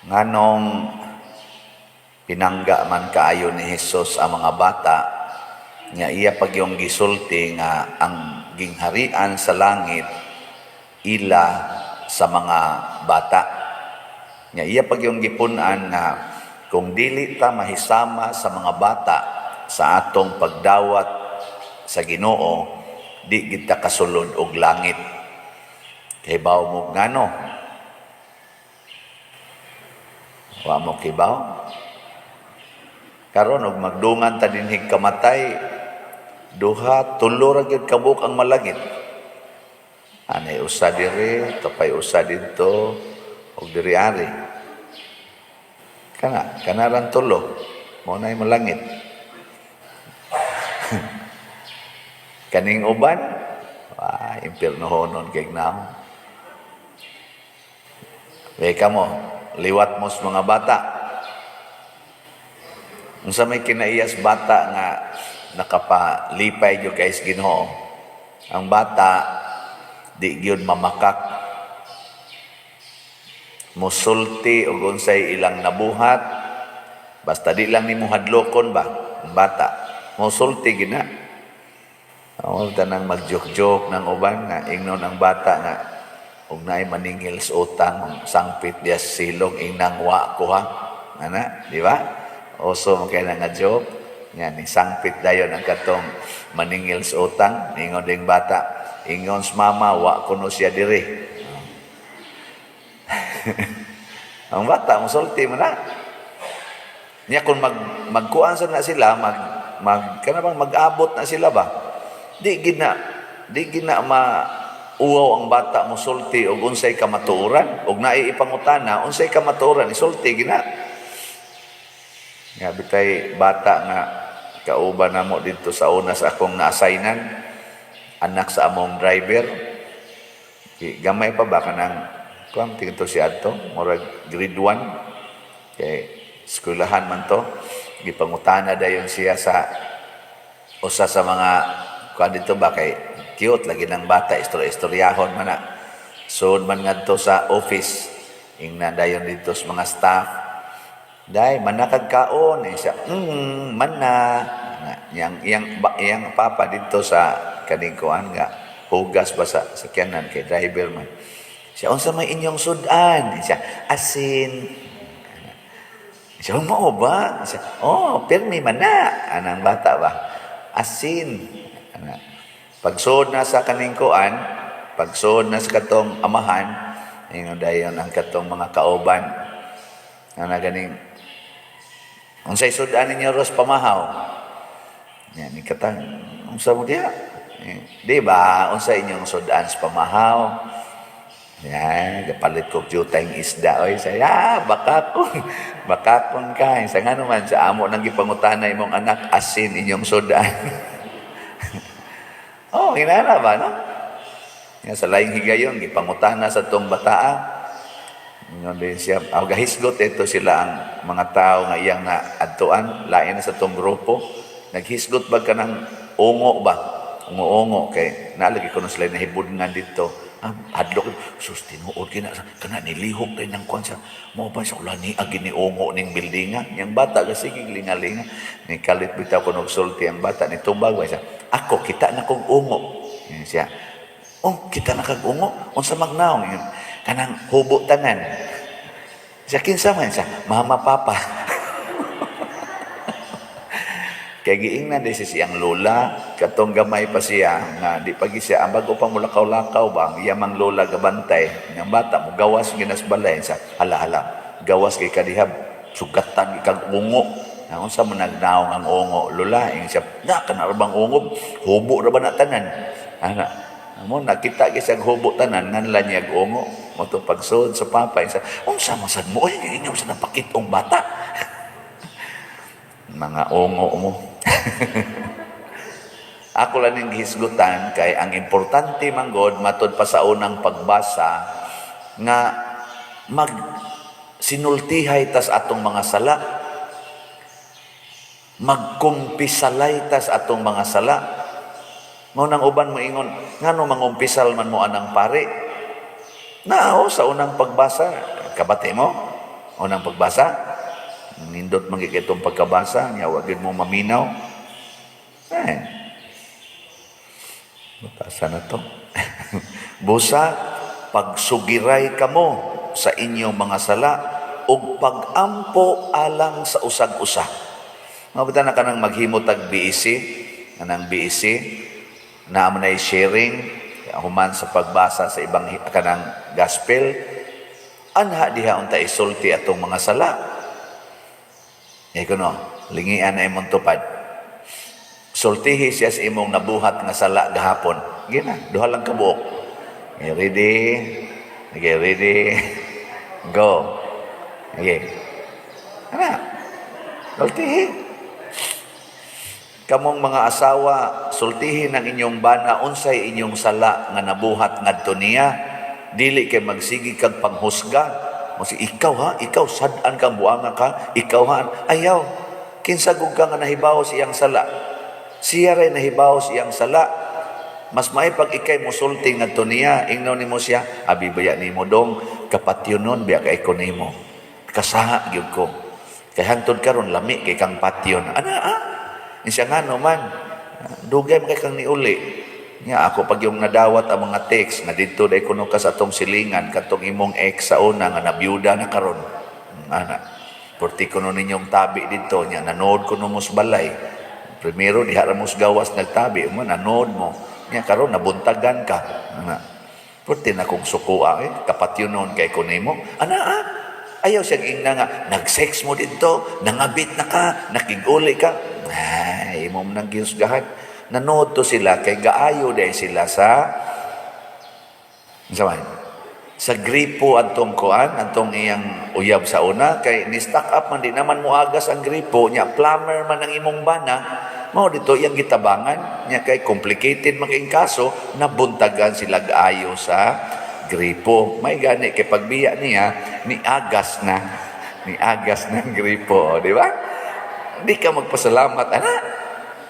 nganong pinangga man kaayo ni Hesus ang mga bata nga iya pag yung gisulti nga ang gingharian sa langit ila sa mga bata. Nga iya pag yung gipunan nga kung dili ta mahisama sa mga bata sa atong pagdawat sa Ginoo, di kita kasulod og langit. Kibaw mo ngano? Wa mo kibaw? Karon og magdungan ta dinhig kamatay, duha tulo ra gyud kabuk ang malagit. Anay usa diri, tapay usa didto, og diri ari. Kana ran tulo, mo nay malangit. Kaning uban, impyerno honon kay naon. Weka mo, liwat mo sa mga bata. Unsa may kinaiyas bata nga nakapalipay gyud kay Ginoo. Ang bata di gyud mamakak. Musulti og unsay ilang nabuhat. Basta di lang nimo hadlokon ba ang bata. Musulti gina. Awal tanang magjoke-joke ng uban nga ingnon ang bata nga ug naay maningil sa utang sangpit diya silong inang wa ko ha. Ana, di ba? Oso kay nga joke nga ni sangpit dayon ang katong maningil sa utang ingon ding bata ingon sa mama wa kuno siya diri. Ang bata musulti man na nya kung magkuan sa na sila kana bang mag-abot na sila ba di gina uwaw ang bata musulti og unsay kamatuoran og naay ipangutana unsay kamatuoran isulti gina. Nga bitay bata nga kauban namo dito sa una sa akong na-assignan anak sa among driver. Gamay pa ba kanang kuan tingto si adto murag grade 1 kay eskwelahan man to gipangutana dayon siya sa usa sa mga kuan dito ba kay cute lagi ng bata istoryahon man na. So man ngadto sa office ingna dayon dito sa mga staff. Dai manakag kaon siya. Manna. Yang papa dito sa kaning kuan nga hugas ba sa sakyanan kay driver man. Siya unsa may inyong sudan? Siya asin. Siya mo ba? Siya, pirmi man na. Anang bata ba? Asin. Pagsud na sa kaning kuan, pagsud na sa katong amahan, ingon dayon ang katong mga kauban. Ana ganing unsay sudan ninyo ros pamahaw? Yan ni katang unsa mo diha? Di ba unsa inyong sudan sa pamahaw? Ya, gapalit ko jutay isda oy saya bakakon ka sa ngano man sa amo nang gipangutana imong anak asin inyong sudan. Hinana ba, no? Nga sa laing higayon, gipangutana sa tong bataa. Ngayon din siya, gahisgot ito sila ang mga tao nga iyang na adtuan, lain na sa tong grupo. Naghisgot ba ka ng ungo ba? Ungo-ungo, kay nalagi ko na sila nahibudngan dito. Hadlok, sus, tinuod kana nilihok din ng kwansa. Mo ba sa ulan ni agini ungo ning buildingan? Yang bata, sige lingalinga. Ni kalit bitaw ko nagsulti ang bata, ni tubag ba siya. Ako, kita na kong ungo. Yan siya. Kita na kong ungo? Unsa magnaong? Kanang hubo tanan. Siya, kinsa man siya? Mama, papa. Kaya giingnan din siyang lola, katong gamay pa siya, nga di pagi siya, ang bago pang mulakaw-lakaw ba, ang iyamang lola gabantay, ng bata mo, gawas ginasbalay, siya, hala, gawas kay kadihab, sugatan kag ungo. Ang unsa man nagnaong ang ungo, lola, yung siya, kana ra bang ungo, hubo ra ba na tanan? Ana, mo nakita kisag hubo tanan, nganlan niya ungo, mo to pagsud sa papa, yung siya, unsa man sad mo, inyo sa napakitong bata. Mga ungo mo. Ako lang yung gihisgutan kay ang importante manggod matud pa sa unang pagbasa nga sinultihay tas atong mga sala, magkumpisalay tas atong mga sala. Ngunang uban mo ingon ngano mangumpisal man mo anang pare. Nao sa unang pagbasa kabati mo unang pagbasa, nindot man gyud itong pagkabasa nya wa gyud mo maminaw. Basa na to. Busa pagsugiray kamo sa inyong mga sala ug pagampo alang sa usag-usa. Mabita na kanang maghimo tag BEC, kanang BEC na mo na sharing human sa pagbasa sa ibang kanang gospel. Anha diha unta isulti atong mga sala. Kuno, lingian na imong tupad. Sultihi siya sa imong nabuhat nga sala gahapon. Gina, duha lang ka buok. Okay, ready? Go. Okay. Ana? Sultihi. Kamong mga asawa, sultihin ang inyong bana unsay inyong sala nga nabuhat ngadto niya. Dili kay magsigi kag panghusga. Masi ikaw sad-an kang buanga ka, ikaw ayaw. Kinsa gug ka nga nahibaw siyang sala. Siya rin nahibaw siyang sala. Mas may pag ikay musulti ngadto niya, ingnaw nimo siya, abi baya nimo dong kapatyonon biya kay ko nimo. Kasaha gyud ko. Kay hangtod karon lami kay kang patyon. Siya nga man, dugay man kay kang niuli. Nya ako pag yung nadawat ang mga text na dito day kuno ka sa atong silingan katong imong ex sa una nga nabiyuda na karon. Ana. Porti kuno ninyong tabi dito nya nanood kuno mos balay. Primero diha ra mos gawas nagtabi mo nanood mo. Nya karon nabuntagan ka. Ana. Porti na kong sukua kapatyonon kay kunimo. Ana ayaw siya ingna nga nag-sex mo dito, nangabit na ka, nakiguli ka. Ay, imo nang giusgahan. Nanood to sila kay gaayo day sila sa gripo antong kuan, antong iyang uyab sa una kay ni stack up man di naman moagas ang gripo nya plumber man ang imong bana mao dito iyang gitabangan nya kay complicated making kaso nabuntagan sila gaayo sa gripo. May gani kay pagbiya niya ni agas ng gripo, di ba? Di ka magpasalamat ana.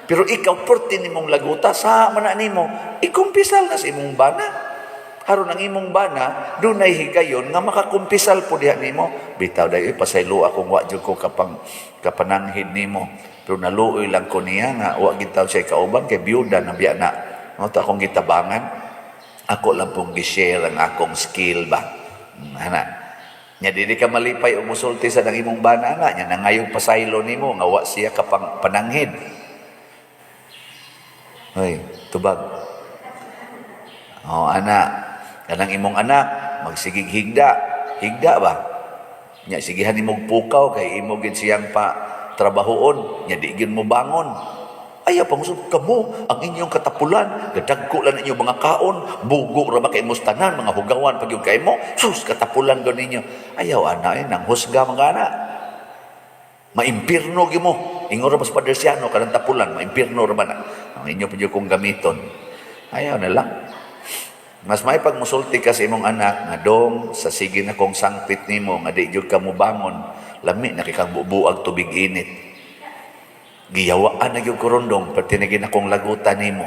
Pero ikaw, porti nimong laguta, sa mana nimo, ikumpisal na sa imong bana. Haron ang imong bana, dunay higayon nga makakumpisal po diha nimo. Bitaw dayo, pasaylo akong wadyo ko kapananghid nimo. Pero naluoy lang ko niya nga, wag gitaw siya kauban, kay biyuda na biya na. Ito akong gitabangan, ako lang pong gishare ang akong skill ba. Nya dili ka malipay o musulti sa nang imong bana nga, nya nangayong pasaylo nimo, nga wa siya kapang pananghid. Hoy, tubag. Anak. Kanang imong anak, magsigig higda. Higda ba? Nya sigihan imong pukaw kay imo gid siyang pa trabahoon, nya di gyud mo bangon. Ayaw pangusog kamo ang inyong katapulan, gadagko lang ninyo mga kaon, bugo ra ba kay mustanan mga hugawan pag yung kay mo. Sus katapulan gud ninyo. Ayaw ana nang husga mga anak. Maimpirno gyud mo. Ingon ra mas padersiano kanang tapulan, maimpirno ra ba na. Ang inyo pa kong gamiton. Ayaw na lang. Mas may pagmusulti ka sa imong anak nga dong sa sige na kong sangpit nimo nga di jud ka mo bangon, lami na kay kang bubuag tubig init. Giyawaan na gyud kurondong pati na ginakong lagutan nimo.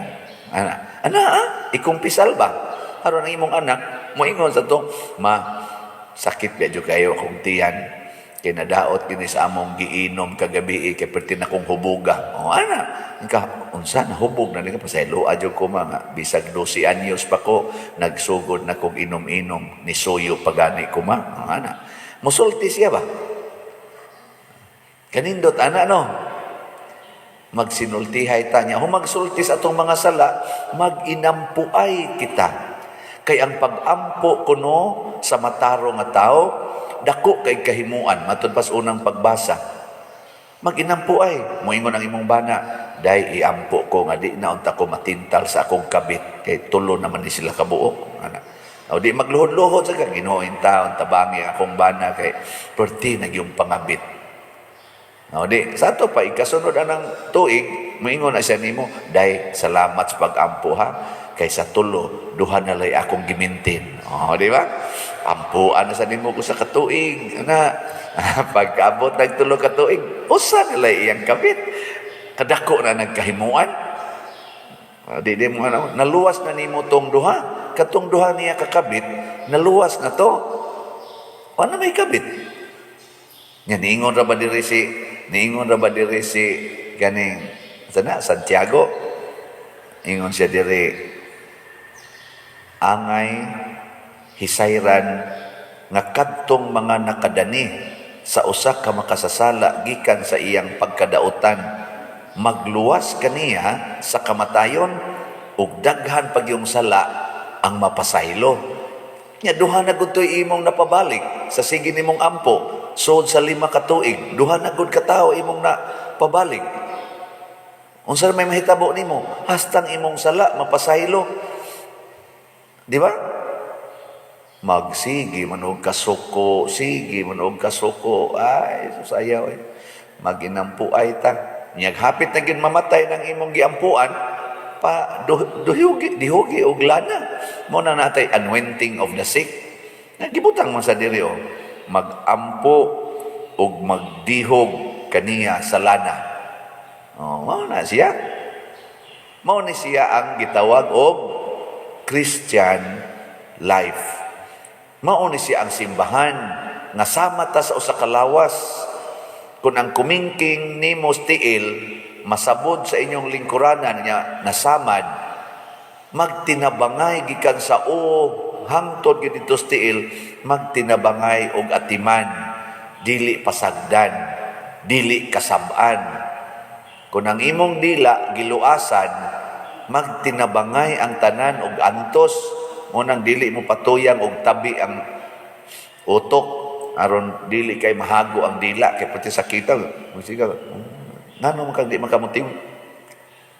Ikumpisal ba? Aron ang imong anak moingon sa to, ma sakit ba jud kayo kung tiyan. Kay nadaot kini sa among giinom kagabi kay perti na kong hubuga. Unsa na hubog na nika pasaylo adyo ko mga bisag 12 anyos pa ko nagsugod na kong inom-inom ni suyo pagani ko musulti siya ba? Kanindot no? Magsinultihay ta niya. Magsulti sa atong mga sala, maginampuay kita. Kay ang pag-ampo kuno sa mataro nga tao, dako kay kahimuan matud pas unang pagbasa. Maginampo ay moingon ang imong bana, dai iampo ko nga di na unta ko matintal sa akong kabit kay tulo naman ni sila kabuok. O di magluhod-luhod sa kang Ginoo taon tabangi akong bana kay perti nagyong pangabit. O di sa to pa ikasunod anang tuig moingon na siya nimo, dai salamat sa pag-ampo ha. Kay sa tulo duha na lay akong gimintin. Di ba? Ampuan na sa nimo ko sa katuig. Pagkaabot nagtulo katuig, usa nila iyang kabit. Kadako na nagkahimuan. Di mo naluwas na nimo tong duha. Katong duha niya kakabit, naluwas na to. Ano may kabit? Nya niingon ra ba diri si ganing sana Santiago. Ingon siya diri angay hisayran nga kadtong mga nakadani sa usa ka makasasala gikan sa iyang pagkadautan magluwas kaniya sa kamatayon ug daghan pagyong sala ang mapasaylo. Nya duha na gud toy imong napabalik sa sige nimong ampo sud sa 5 ka tuig, duha na gud ka tawo imong napabalik. Unsa may mahitabo nimo? Hastang imong sala mapasaylo. Di ba? Magsigi manog kasuko, sige manog kasuko. Ay, susayaw eh. Maginampu ay ta. Hapit na gid mamatay ng imong giampuan, pa dihugi og lana. Mo na natay anointing of the sick. Nagibutang man sa diri o. Magampo og magdihog kaniya sa lana. Oh, mao na siya. Mao ni siya ang gitawag og Christian life. Mao ni siya ang simbahan nga sama ta sa usa ka lawas. Kung ang kumingking nimo tiil masabod sa inyong lingkuranan niya nasamad, magtinabangay gikan sa hangtod gid dito tiil, magtinabangay og atiman, dili pasagdan, dili kasab-an. Kung ang imong dila giluasan, magtinabangay ang tanan og antos, munang dili mo patuyang og tabi ang utok aron dili kay mahago ang dila kay pati sakita musiga ngano man kag di makamutiw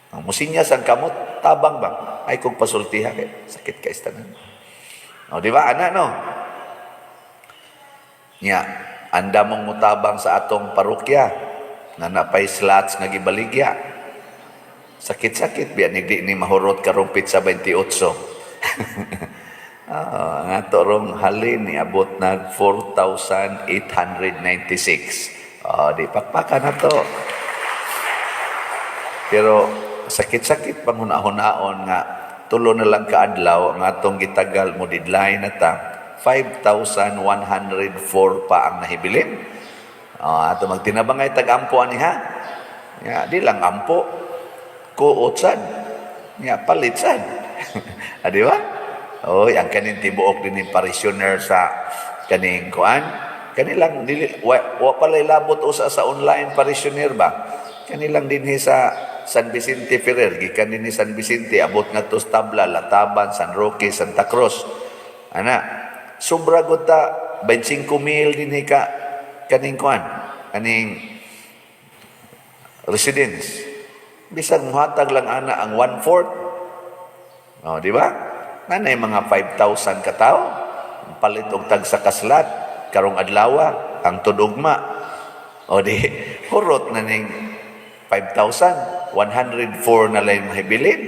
ang musinyas ang kamot tabang ba ay kog pasultiha kay sakit kay istanan o di ba ana no nya anda mong mutabang sa atong parokya nga napay slots nga gibaligya sakit-sakit biya di ni mahurot karumpit sa 28 ang ato rong halin ni abot na 4,896. Di pakpakan na to. Pero sakit-sakit panghuna-hunaon nga tulo na lang kaadlaw ang atong gitagal mo deadline na ta 5,104 pa ang nahibilin. Ato magtinabangay tag-ampo aniha. Di lang ampo kuotsad. Palitsan. Di ba? Oy, ang kaning tibuok din ni parishioner sa kaning kuan. Kanilang dili wa pala labot usa sa online parishioner ba. Kanilang dinhi sa San Vicente Ferrer, gikan dinhi San Vicente abot ngadto sa Tabla, Lataban, San Roque, Santa Cruz. Ana, sobra gud ta 25,000 dinhi ka kaning kuan, kaning residence. Bisag muhatag lang ana ang 1/4. Di ba? Nanay mga 5,000 ka tao, palit og tag sa kaslat, karong adlaw, ang tudugma. O di, hurot na ning 5,000, 104 na lang mahibilin.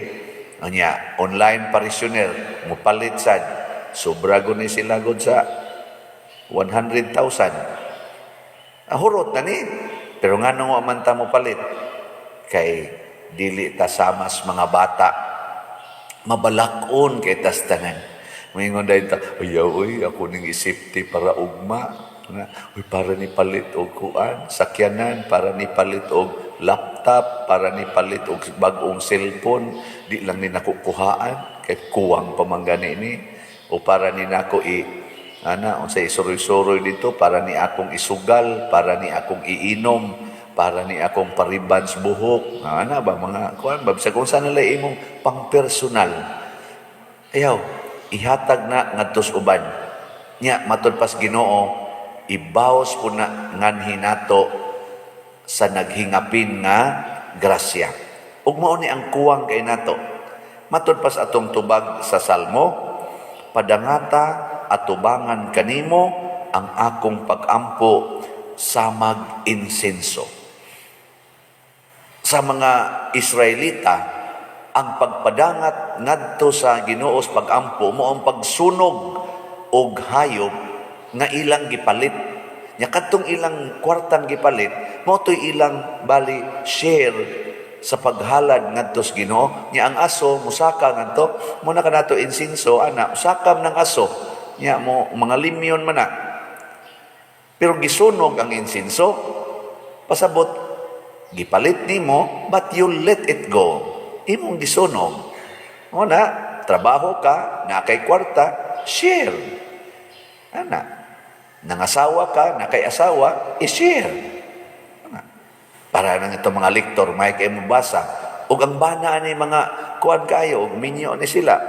O niya, online parishioner, mupalit sad, sobra ni sila gud sa 100,000. Hurot na ni, pero nga nung amanta mo palit, kay dili ta samas mga bata, mabalakon kay tastanan. Moingon dahil ta, uy, ako ning isipti para ugma. Uy, para ni palit og kuan, sakyanan, para ni palit og laptop, para ni palit og bag-ong cellphone, di lang ni nakukuhaan, kay kuwang pamanggani ni. O para ni nako unsay isuroy-suroy dito, para ni akong isugal, para ni akong iinom, para ni akong paribans buhok, ba mga kuan ba sa kung saan nila imong pang-personal. Ayaw, ihatag na ngadto sa uban. Nya matud pas Ginoo, ibaos po na nganhi nato sa naghingapin nga grasya. Ug mao ni ang kuwang kay nato. Matud pas atong tubag sa Salmo, padangata at tubangan kanimo ang akong pag-ampo sa mag-insenso. Sa mga Israelita, ang pagpadangat ngadto sa Ginoo sa pag-ampo mo ang pagsunog og hayop nga ilang gipalit. Nya kadtong ilang kwartang gipalit, mo toy ilang bali share sa paghalad ngadto sa Ginoo. Nya ang aso musaka ngadto, mo na kanato insenso ana, usakam ng aso. Nya mo mga limyon man na. Pero gisunog ang insinso, pasabot, gipalit nimo, but you let it go. Imong gisunog. O na, trabaho ka, nakay kwarta, share. Ana, nangasawa ka, nakay asawa, i-share. Ana. Para nang itong mga lektor, may kayo mabasa. O ang bana ni mga kuwan kayo, o minyo ni sila.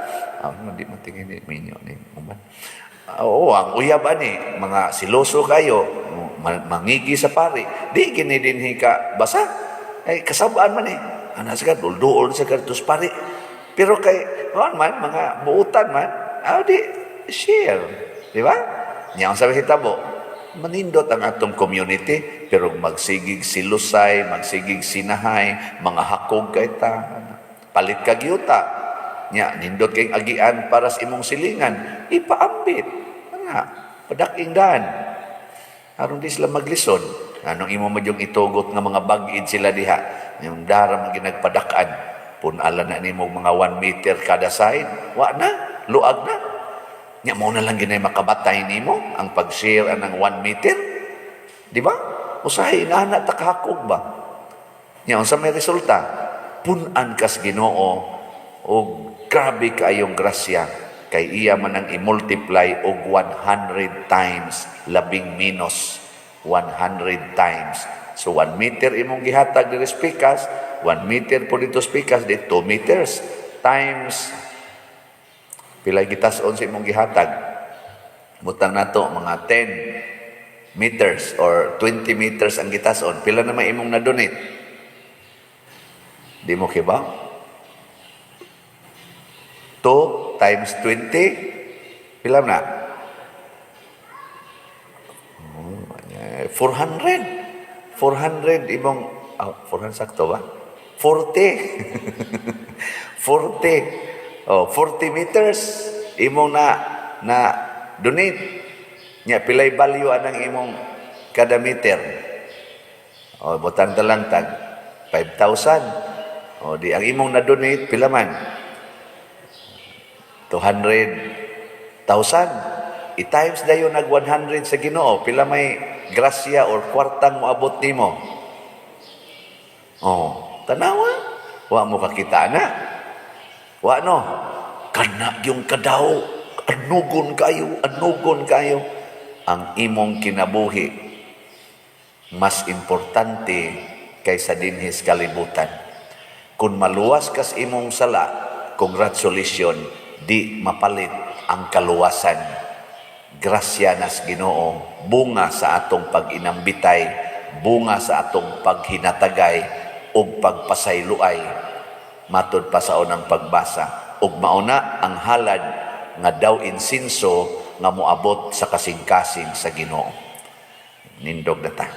Hindi matingin ni minyo ni uman. Oo, ang uyab ani, mga siloso kayo, mangigi sa pari. Di gini din ka basa. Ay kasabaan man Ana sa dul-duol sa kartus pari. Pero kay man mga buutan man, di share, di ba? Nya ang sabi hitabo, manindot ang atong community pero magsigig silusay, magsigig sinahay, mga hakog kay ta. Palit kag yuta. Nya nindot kay agian para sa imong silingan, ipaambit. Nga, padaking daan. Aron di sila maglisod. Anong imo madyong itugot nga mga bagid sila diha. Yung daram ang ginagpadakan. Punala na nimo mga 1 meter kada side. Wa na, luag na. Nya mo na lang ginay makabatay nimo ang pag-share ng 1 meter. Di ba? Usahay na takahakog ba? Nya unsa may resulta? Punan kas Ginoo o grabe kayong grasya kay iya man ang i-multiply og 100 times labing minus 100 times. So 1 meter imong gihatag diri spikas, 1 meter po dito spikas, di 2 meters times pila gitas-on sa imong gihatag. Butang nato mga 10 meters or 20 meters ang gitas-on. Pila na may imong na-donate? Di mo kiba? 2 times 20, pila na? 400. 400 imong, 400 sakto ba? 40. 40. 40 meters imong na donate. Nya pilay value anang imong kada meter. Butang talang tag 5,000. Di ang imong na donate pila man? 200,000. I-times dayon nag 100 sa Ginoo, pila may grasya or kwartang moabot nimo. Tanawa, wa mo kakita na. Wa no. Kana yung kadaw, anugon kayo. Ang imong kinabuhi mas importante kaysa dinhis kalibutan. Kung maluwas kas imong sala, congratulations. Di mapalit ang kaluwasan. Grasya nas Ginoo, bunga sa atong pag-inambitay, bunga sa atong paghinatagay ug pagpasayloay. Matod pa sa unang pagbasa, ug mauna ang halad nga daw insinso nga moabot sa kasing-kasing sa Ginoo. Nindog na ta.